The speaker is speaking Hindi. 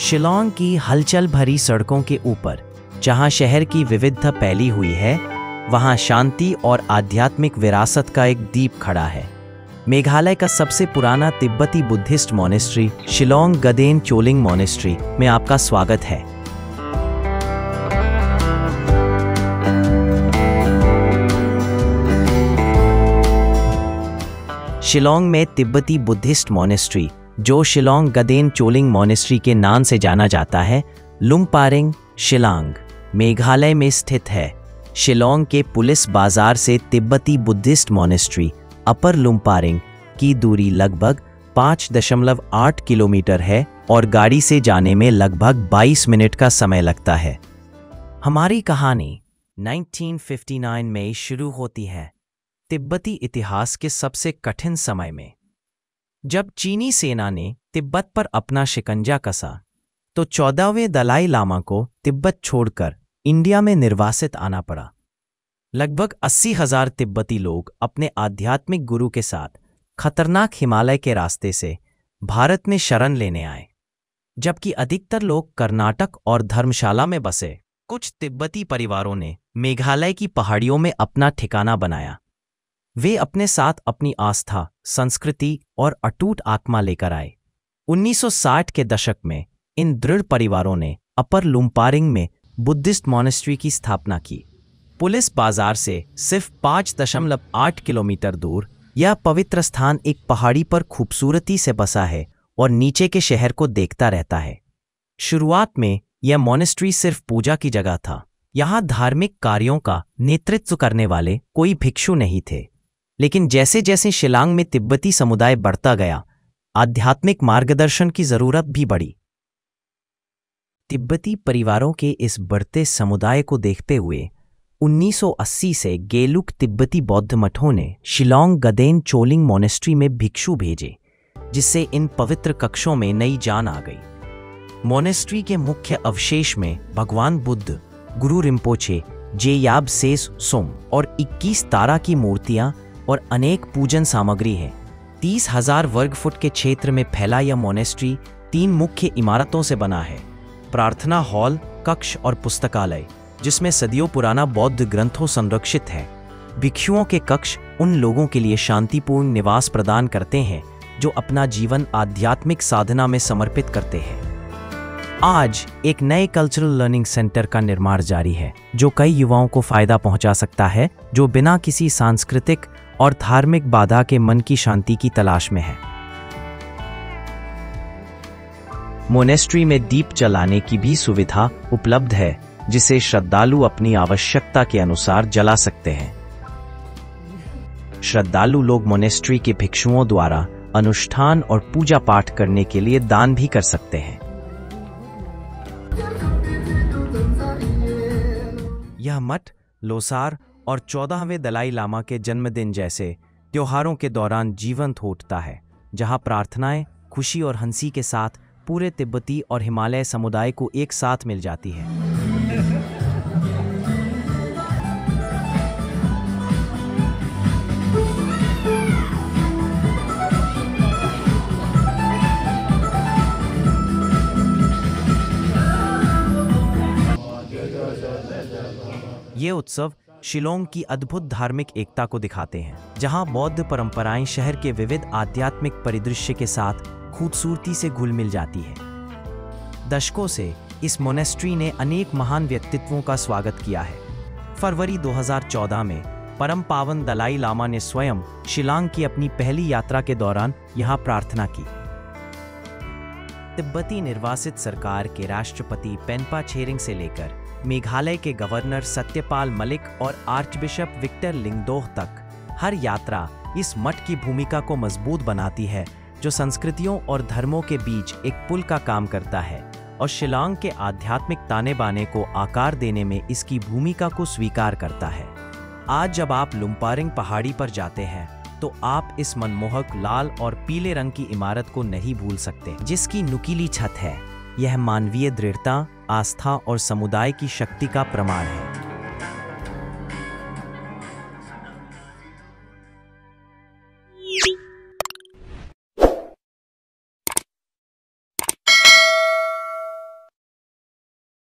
शिलांग की हलचल भरी सड़कों के ऊपर, जहां शहर की विविधता फैली हुई है, वहां शांति और आध्यात्मिक विरासत का एक दीप खड़ा है। मेघालय का सबसे पुराना तिब्बती Buddhist monastery Shillong गदेन Choling monastery में आपका स्वागत है। शिलांग में तिब्बती बुद्धिस्ट मॉनेस्ट्री, जो शिलांग गदेन चोलिंग मॉनेस्ट्री के नाम से जाना जाता है, लुंगपारिंग, शिलांग, मेघालय में स्थित है। शिलांग के पुलिस बाजार से तिब्बती बुद्धिस्ट मॉनेस्ट्री अपर लुंगपारिंग की दूरी लगभग 5.8 किलोमीटर है और गाड़ी से जाने में लगभग 22 मिनट का समय लगता है। हमारी कहानी 1959 में शुरू होती है, तिब्बती इतिहास के सबसे कठिन समय में। जब चीनी सेना ने तिब्बत पर अपना शिकंजा कसा, तो 14वें दलाई लामा को तिब्बत छोड़कर इंडिया में निर्वासित आना पड़ा। लगभग 80,000 तिब्बती लोग अपने आध्यात्मिक गुरु के साथ खतरनाक हिमालय के रास्ते से भारत में शरण लेने आए, जबकि अधिकतर लोग कर्नाटक और धर्मशाला में बसे। कुछ तिब्बती परिवारों ने मेघालय की पहाड़ियों में अपना ठिकाना बनाया। वे अपने साथ अपनी आस्था, संस्कृति और अटूट आत्मा लेकर आए। 1960 के दशक में इन दृढ़ परिवारों ने अपर लुंगपारिंग में बुद्धिस्ट मॉनेस्ट्री की स्थापना की। पुलिस बाजार से सिर्फ 5.8 किलोमीटर दूर यह पवित्र स्थान एक पहाड़ी पर खूबसूरती से बसा है और नीचे के शहर को देखता रहता है। शुरुआत में यह मॉनेस्ट्री सिर्फ पूजा की जगह था। यहाँ धार्मिक कार्यों का नेतृत्व करने वाले कोई भिक्षु नहीं थे। लेकिन जैसे जैसे शिलांग में तिब्बती समुदाय बढ़ता गया, आध्यात्मिक मार्गदर्शन की जरूरत भी बढ़ी। तिब्बती परिवारों के इस बढ़ते समुदाय को देखते हुए 1980 से गेलुक तिब्बती बौद्ध मठों ने शिलांग गदेन चोलिंग मॉनेस्ट्री में भिक्षु भेजे, जिससे इन पवित्र कक्षों में नई जान आ गई। मॉनेस्ट्री के मुख्य अवशेष में भगवान बुद्ध, गुरु रिम्पोचे, जेयाब सेस सोम और 21 तारा की मूर्तियां और अनेक पूजन सामग्री है। 30,000 वर्ग फुट के क्षेत्र में फैला यह मॉनेस्ट्री 3 मुख्य इमारतों से बना है: प्रार्थना हॉल, कक्ष और पुस्तकालय, जिसमें सदियों पुराना बौद्ध ग्रंथों संरक्षित है। भिक्षुओं के कक्ष उन लोगों के लिए शांतिपूर्ण निवास प्रदान करते हैं जो अपना जीवन आध्यात्मिक साधना में समर्पित करते हैं। आज एक नए कल्चरल लर्निंग सेंटर का निर्माण जारी है, जो कई युवाओं को फायदा पहुंचा सकता है, जो बिना किसी सांस्कृतिक और धार्मिक बाधा के मन की शांति की तलाश में है। मोनेस्ट्री में दीप जलाने की भी सुविधा उपलब्ध है, जिसे श्रद्धालु अपनी आवश्यकता के अनुसार जला सकते हैं। श्रद्धालु लोग मोनेस्ट्री के भिक्षुओं द्वारा अनुष्ठान और पूजा पाठ करने के लिए दान भी कर सकते हैं। यह मठ लोसार और 14वें दलाई लामा के जन्मदिन जैसे त्योहारों के दौरान जीवंत होता है, जहां प्रार्थनाएं खुशी और हंसी के साथ पूरे तिब्बती और हिमालय समुदाय को एक साथ मिल जाती है। ये उत्सव शिलांग की अद्भुत धार्मिक एकता को दिखाते हैं, जहां बौद्ध परंपराएं शहर के विविध आध्यात्मिक परिदृश्य के साथ खूबसूरती से घुल मिल जाती है। दशकों से इस मोनेस्ट्री ने अनेक महान व्यक्तित्वों का स्वागत किया है। फरवरी 2014 में परम पावन दलाई लामा ने स्वयं शिलांग की अपनी पहली यात्रा के दौरान यहां प्रार्थना की। तिब्बती निर्वासित सरकार के राष्ट्रपति पेन्पा छेरिंग से लेकर मेघालय के गवर्नर सत्यपाल मलिक और आर्चबिशप विक्टर लिंगदोह तक हर यात्रा इस मठ की भूमिका को मजबूत बनाती है, जो संस्कृतियों और धर्मों के बीच एक पुल का काम करता है और शिलांग के आध्यात्मिक ताने बाने को आकार देने में इसकी भूमिका को स्वीकार करता है। आज जब आप लुंगपारिंग पहाड़ी पर जाते हैं, तो आप इस मनमोहक लाल और पीले रंग की इमारत को नहीं भूल सकते, जिसकी नुकीली छत है। यह मानवीय दृढ़ता, आस्था और समुदाय की शक्ति का प्रमाण है।